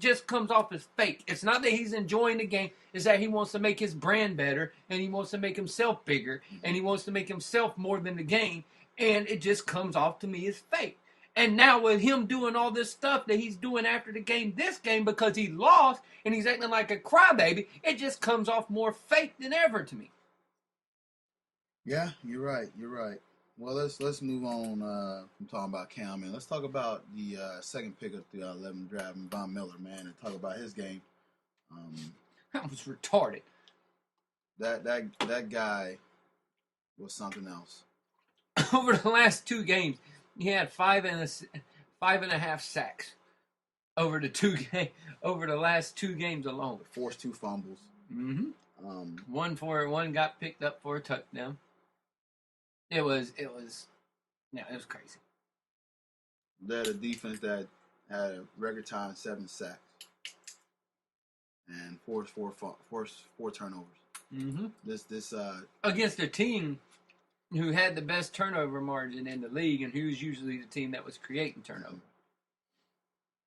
just comes off as fake. It's not that he's enjoying the game. It's that he wants to make his brand better, and he wants to make himself bigger, and he wants to make himself more than the game, and it just comes off to me as fake. And now with him doing all this stuff that he's doing after the game, this game, because he lost and he's acting like a crybaby, it just comes off more fake than ever to me. Yeah, you're right. Well, let's move on from talking about Cam, and let's talk about the second pick of the 11th draft, Von Miller, man, and talk about his game. That was retarded. That guy was something else. Over the last 2 games, he had 5.5 sacks over the last 2 games alone. Forced 2 fumbles. Mm-hmm. One got picked up for a touchdown. It was crazy. They had a defense that had a record time 7 sacks and forced 4 turnovers. Mm-hmm. This against a team who had the best turnover margin in the league, and who's usually the team that was creating turnover.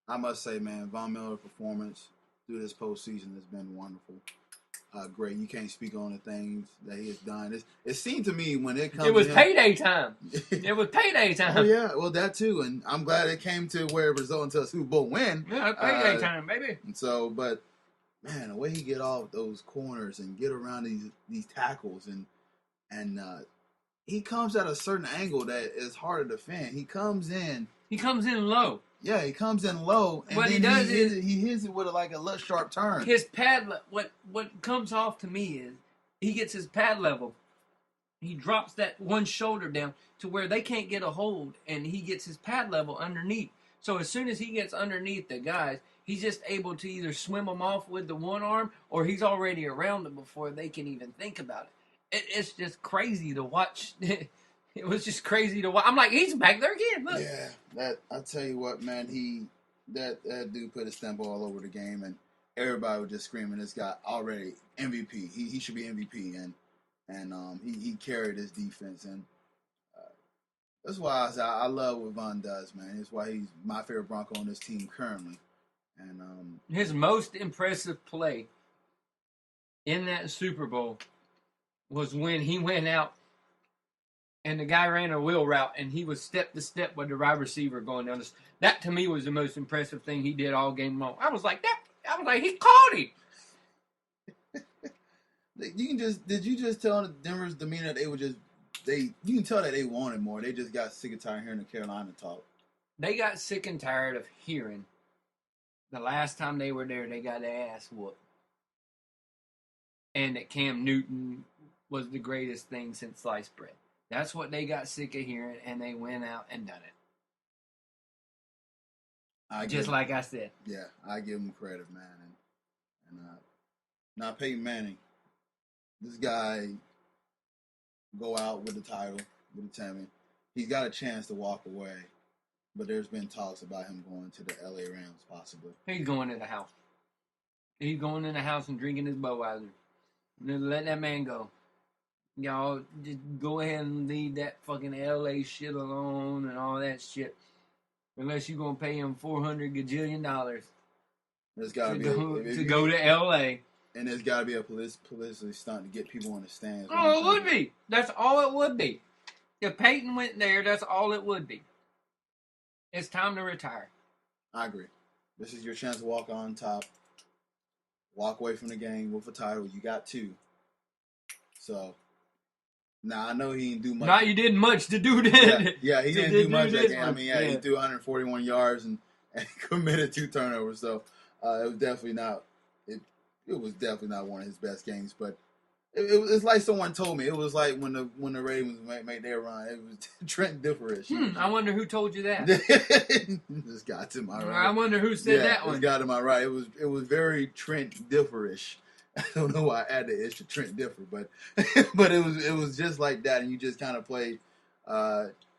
I must say, man, Von Miller's performance through this postseason has been wonderful. Great. You can't speak on the things that he has done. It seemed to me when it comes It was to him, payday time. It was payday time. Oh, yeah, well, that too. And I'm glad it came to where it resulted into a Super Bowl win. Yeah, payday time, baby. And so, but, man, the way he get off those corners and get around these tackles and he comes at a certain angle that is hard to defend. He comes in low. Yeah, he comes in low, and what then he hits it with like a little sharp turn. His pad, what comes off to me is he gets his pad level. He drops that one shoulder down to where they can't get a hold, and he gets his pad level underneath. So as soon as he gets underneath the guys, he's just able to either swim them off with the one arm, or he's already around them before they can even think about it. It's just crazy to watch. It was just crazy to watch. I'm like, he's back there again. Look. Yeah, I tell you what, man, that dude put a stamp all over the game, and everybody was just screaming, this guy already MVP. He should be MVP, and he carried his defense, and that's why I love what Von does, man. That's why he's my favorite Bronco on this team currently. And his most impressive play in that Super Bowl was when he went out and the guy ran a wheel route and he was step to step with the wide receiver going down. That to me was the most impressive thing he did all game long. I was like, he caught him. Did you just tell Denver's demeanor you can tell that they wanted more. They just got sick and tired of hearing the Carolina talk. They got sick and tired of hearing the last time they were there, they got their ass whooped. And that Cam Newton was the greatest thing since sliced bread. That's what they got sick of hearing, and they went out and done it. Like I said. Yeah, I give him credit, man. And now Peyton Manning, this guy go out with the title, with the champion. He's got a chance to walk away, but there's been talks about him going to the LA Rams, possibly. He's going in the house. He's going in the house and drinking his Budweiser. Let that man go. Y'all just go ahead and leave that fucking LA shit alone and all that shit. Unless you're going to pay him $400 gajillion to go to LA. And there's got to be a publicity stunt to get people in the stands. Oh, it would be. That's all it would be. If Peyton went there, that's all it would be. It's time to retire. I agree. This is your chance to walk on top. Walk away from the game with a title. You got 2. So, now I know he didn't do much. Not you did much to do that. Yeah, he didn't do much that game. I mean, he threw 141 yards and committed 2 turnovers. So, it was definitely not. It was definitely not one of his best games. But it's like someone told me. It was like when the Ravens made their run. It was Trent Differish. I wonder who told you that. This guy to my right. I wonder who said that one. This guy to my right. It was very Trent Differish. I don't know why I added the extra Trent Differ, but it was just like that, and you just kind of play,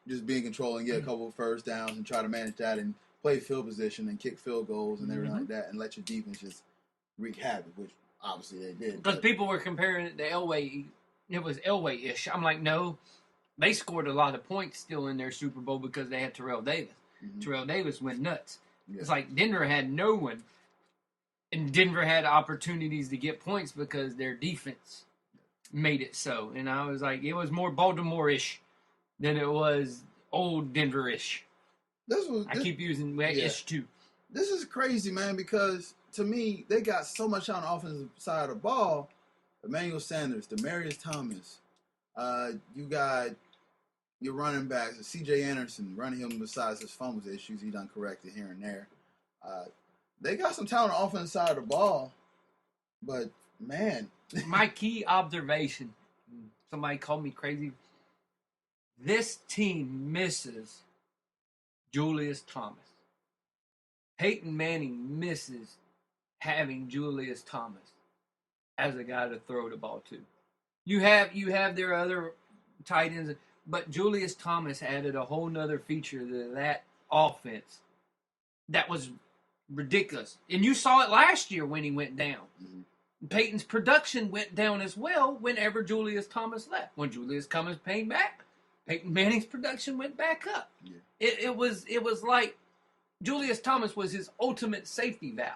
just be in control and get a couple of first downs and try to manage that and play field position and kick field goals and everything like that, and let your defense just wreak havoc, which obviously they did. Because people were comparing it to Elway. It was Elway-ish. I'm like, no, they scored a lot of points still in their Super Bowl because they had Terrell Davis. Mm-hmm. Terrell Davis went nuts. Yeah. It's like Denver had no one And Denver had opportunities to get points because their defense made it so. And I was like, it was more Baltimore-ish than it was old Denver-ish. I keep using ish too. This is crazy, man, because to me, they got so much on the offensive side of the ball. Emmanuel Sanders, Demaryius Thomas. You got your running backs, C.J. Anderson, running him besides his fumbles issues. He done corrected here and there. They got some talent on the offensive side of the ball. But, man. My key observation, somebody called me crazy. This team misses Julius Thomas. Peyton Manning misses having Julius Thomas as a guy to throw the ball to. You have their other tight ends, but Julius Thomas added a whole nother feature to that offense that was ridiculous. And you saw it last year when he went down. Mm-hmm. Peyton's production went down as well whenever Julius Thomas left. When Julius Thomas came back, Peyton Manning's production went back up. Yeah. It was like Julius Thomas was his ultimate safety valve.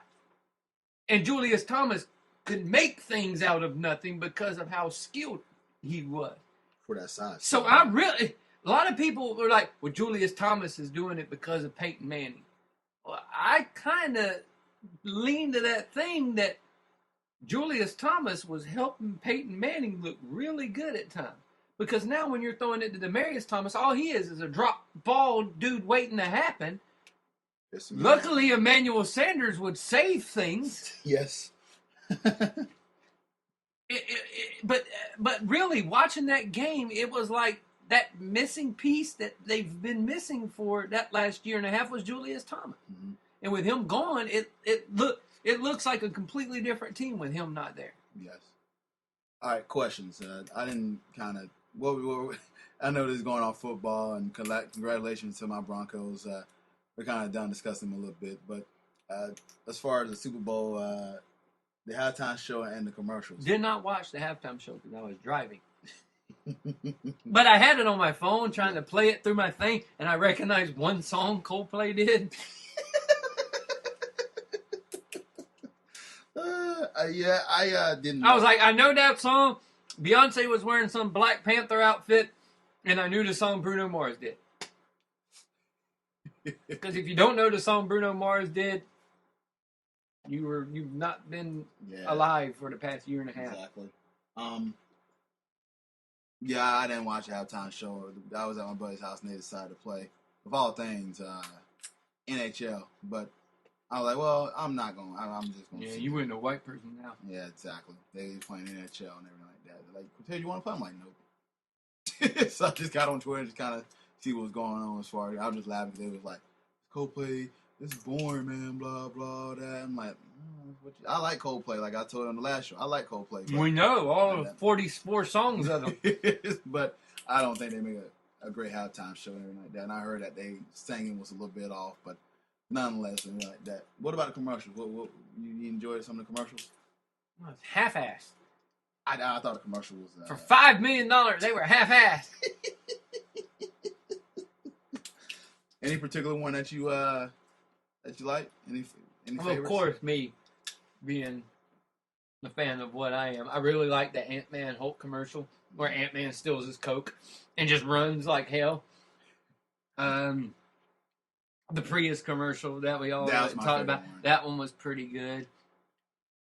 And Julius Thomas could make things out of nothing because of how skilled he was. For that size. So a lot of people were like, well, Julius Thomas is doing it because of Peyton Manning. Well, I kind of lean to that thing that Julius Thomas was helping Peyton Manning look really good at times. Because now when you're throwing it to Demaryius Thomas, all he is a drop ball dude waiting to happen. Yes, luckily, Emmanuel Sanders would save things. Yes. But really, watching that game, it was like that missing piece that they've been missing for that last year and a half was Julius Thomas. Mm-hmm. And with him gone, it looks like a completely different team with him not there. Yes. All right, questions. I didn't kind of... I know this is going on football, and congratulations to my Broncos. We're kind of done discussing them a little bit, but as far as the Super Bowl, the halftime show and the commercials. Did not watch the halftime show because I was driving. But I had it on my phone trying to play it through my thing, and I recognized one song Coldplay did. I didn't. I was like, I know that song. Beyonce was wearing some Black Panther outfit, and I knew the song Bruno Mars did. Because if you don't know the song Bruno Mars did, you've not been alive for the past year and a half. Exactly. Yeah, I didn't watch the halftime show. I was at my buddy's house and they decided to play, of all things, NHL. But I was like, well, I'm not going. I'm just going to see. Yeah, you went a white person now. Yeah, exactly. They was playing NHL and everything like that. They're like, Cortez, you want to play? I'm like, nope. So I just got on Twitter and just kind of see what was going on as far as. I was just laughing because they was like, Coldplay, this is boring, man, blah, blah, that. I'm like, I like Coldplay. Like I told you on the last show, I like Coldplay. We know all 44 songs of them. But I don't think they made a great halftime show and everything like that. And I heard that they singing was a little bit off, but nonetheless, and like that. What about the commercials? What you enjoyed some of the commercials? Well, it's half-assed. I thought the commercial was for $5 million. They were half-assed. Any particular one that you like? Any favorites? Of course, me being a fan of what I am, I really like the Ant-Man Hulk commercial where Ant-Man steals his Coke and just runs like hell. The Prius commercial that we all talked about, that one was pretty good.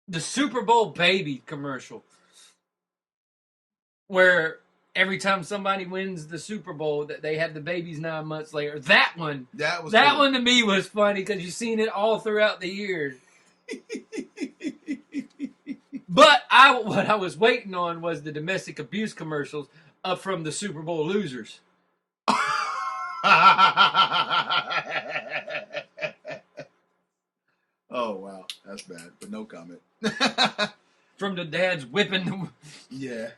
The Super Bowl baby commercial, where every time somebody wins the Super Bowl, that they have the babies 9 months later. That one to me was funny because you've seen it all throughout the years. But what I was waiting on was the domestic abuse commercials from the Super Bowl losers. Oh, wow. That's bad, but no comment. From the dads whipping them. Yeah.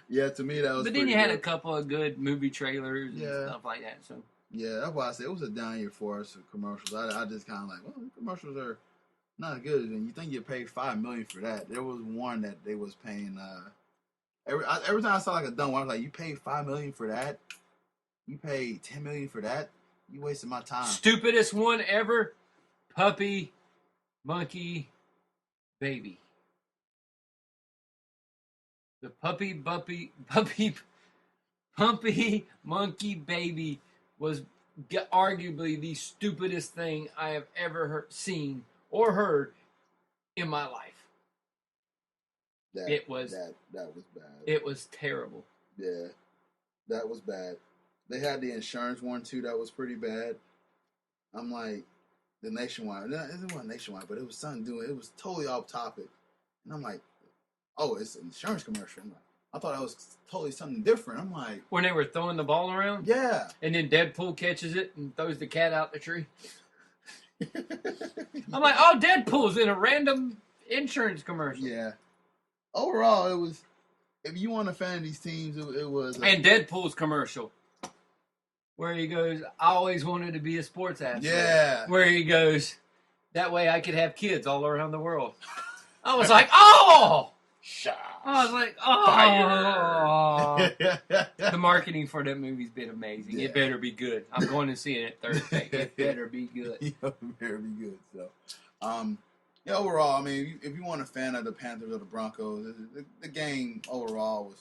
Yeah, to me that was. But then you had a couple of good movie trailers and stuff like that. So yeah, that's why I said it was a down year for us for commercials. I just kind of like, well, the commercials are not good, and you think you paid $5 million for that? There was one that they was paying. Every time I saw like a dumb one, I was like, you paid $5 million for that? You paid $10 million for that? You wasted my time. Stupidest one ever puppy, monkey, baby. The pumpy, monkey, baby was arguably the stupidest thing I have ever seen or heard in my life. That was bad. It was terrible. Yeah, that was bad. They had the insurance one too. That was pretty bad. I'm like, the nationwide. It wasn't nationwide, but it was something doing. It was totally off topic, and I'm like, oh, it's an insurance commercial. I'm like, I thought that was totally something different. I'm like, when they were throwing the ball around. Yeah. And then Deadpool catches it and throws the cat out the tree. I'm like, oh, Deadpool's in a random insurance commercial. Yeah. Overall, it was. If you want to fan these teams, it was. And Deadpool's commercial, where he goes, I always wanted to be a sports athlete. Yeah. Where he goes, that way I could have kids all around the world. I was like, oh! I was like, oh! The marketing for that movie's been amazing. Yeah. It better be good. I'm going to see it Thursday. It better be good. It better be good. So, yeah, overall, I mean, if you want a fan of the Panthers or the Broncos, the game overall was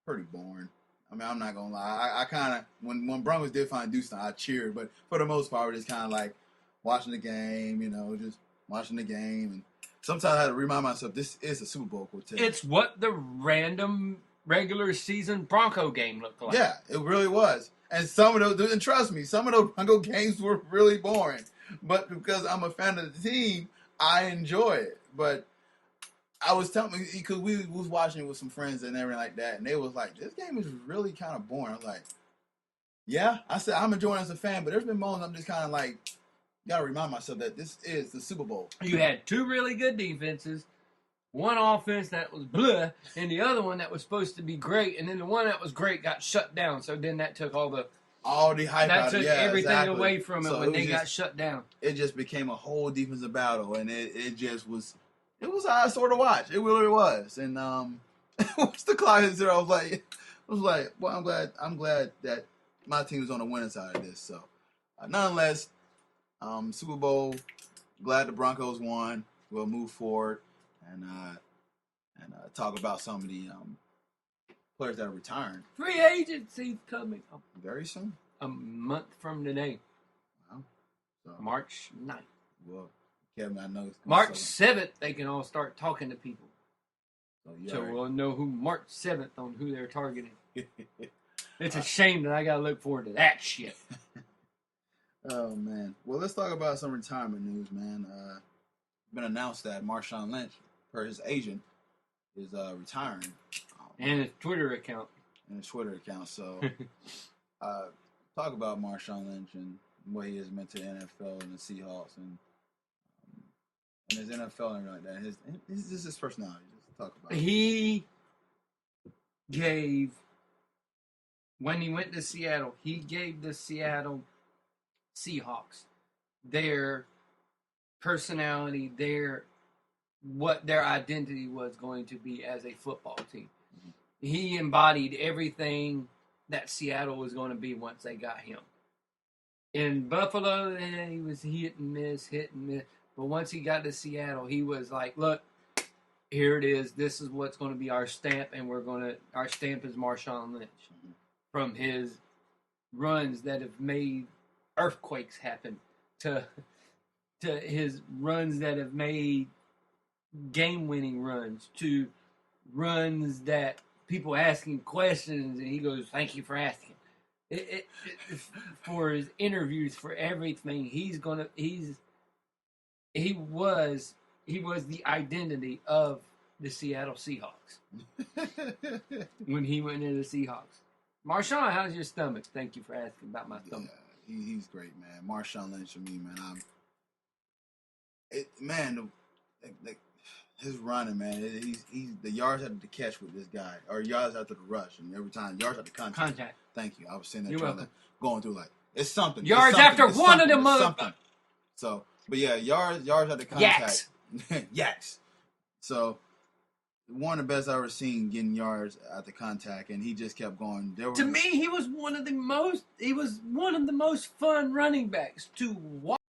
pretty boring. I mean, I'm not going to lie. I kind of, when Broncos did finally do something, I cheered. But for the most part, we're just kind of like watching the game, just watching the game. And sometimes I had to remind myself, this is a Super Bowl quartet. It's what the random regular season Bronco game looked like. Yeah, it really was. And some of those, and trust me, some of those Bronco games were really boring. But because I'm a fan of the team, I enjoy it. But I was telling, because we was watching it with some friends and everything like that, and they was like, this game is really kind of boring. I was like, yeah. I said, I'm enjoying it as a fan, but there's been moments I'm just kind of like, got to remind myself that this is the Super Bowl. You had two really good defenses, one offense that was blah, and the other one that was supposed to be great, and then the one that was great got shut down, so then that took all the hype out of it. That took everything away from it so when they got shut down. It just became a whole defensive battle, and it just was, it was sort of watch. It really was. And once the clock hit zero, I was like, well, I'm glad that my team was on the winning side of this. So, nonetheless, Super Bowl, glad the Broncos won. We'll move forward and talk about some of the players that are retiring. Free agency coming up very soon. A month from today. Wow. So, March 9th. Well, Kevin, I know. March 7th, they can all start talking to people. So right. we'll know who March 7th on who they're targeting. It's a shame that I got to look forward to that shit. Oh, man. Well, let's talk about some retirement news, man. It's been announced that Marshawn Lynch, per his agent, is retiring. And his Twitter account. So, talk about Marshawn Lynch and what he has meant to the NFL and the Seahawks and his NFL and everything like that. His personality. Just talk about it. He gave, when he went to Seattle, he gave the Seattle Seahawks their personality, what their identity was going to be as a football team. Mm-hmm. He embodied everything that Seattle was going to be once they got him. In Buffalo, he was hit and miss. But once he got to Seattle, he was like, look, here it is. This is what's going to be our stamp, and our stamp is Marshawn Lynch. Mm-hmm. From his runs that have made earthquakes happen to his runs that have made game-winning runs, to runs that people asking questions and he goes, thank you for asking. For his interviews, for everything, he was the identity of the Seattle Seahawks when he went into the Seahawks. Marshawn, how's your stomach? Thank you for asking about my stomach. Yeah, he's great, man. Marshawn Lynch for me, man. His running, man. He's the yards after the catch with this guy, or yards after the rush, and every time yards after contact. Thank you. I was saying that going through it's something. Yards after one of the motherfuckers. So, but yeah, yards after contact. Yaks. So, one of the best I've ever seen getting yards at the contact, and he just kept going. To me, he was one of the most fun running backs to watch.